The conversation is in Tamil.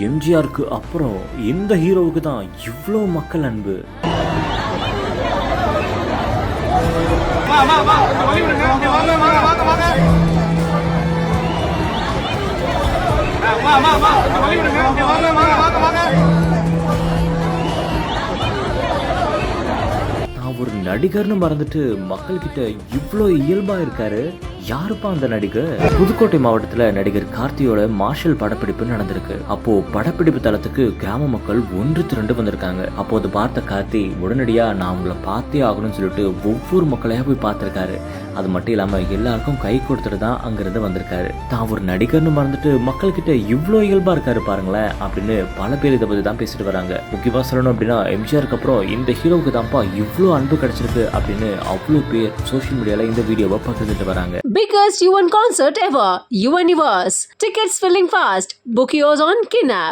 எம்ஜிஆருக்கு அப்புறம் இந்த ஹீரோவுக்கு தான் இவ்வளோ மக்கள் அன்பு. நான் ஒரு நடிகர்னு மறந்துட்டு மக்கள் கிட்ட இவ்வளோ இயல்பா இருக்காரு. யாருப்பா அந்த நடிகர்? புதுக்கோட்டை மாவட்டத்துல நடிகர் கார்த்தியோட மார்ஷல் படப்பிடிப்பு நடந்திருக்கு. அப்போ படப்பிடிப்பு தளத்துக்கு கிராம மக்கள் ஒன்று திரண்டு வந்திருக்காங்க. அப்போது பார்த்த கார்த்தி உடனடியா நான் உங்களை பார்த்தே ஆகணும்னு சொல்லிட்டு ஒவ்வொரு மக்களையா போய் பார்த்திருக்காரு. அது மட்டும் இல்லாம எல்லாருக்கும் கை கொடுத்துட்டு தான் அங்கிருந்து வந்திருக்காரு. தான் ஒரு நடிகர்னு மறந்துட்டு மக்கள் கிட்ட இவ்வளோ இயல்பா இருக்காரு பாருங்களேன் அப்படின்னு பல பேர் இதை பத்தி தான் பேசிட்டு வராங்க. முக்கியமா சொல்லணும் அப்படின்னா எம்ஜிஆருக்கு அப்புறம் இந்த ஹீரோவுக்கு தான்ப்பா இவ்வளோ அன்பு கிடைச்சிருக்கு அப்படின்னு அவ்வளோ பேர் சோசியல் மீடியால இந்த வீடியோவை பகிர்ந்துட்டு வராங்க. Biggest UN concert ever, UNiverse. Tickets filling fast. Book yours on Kinap.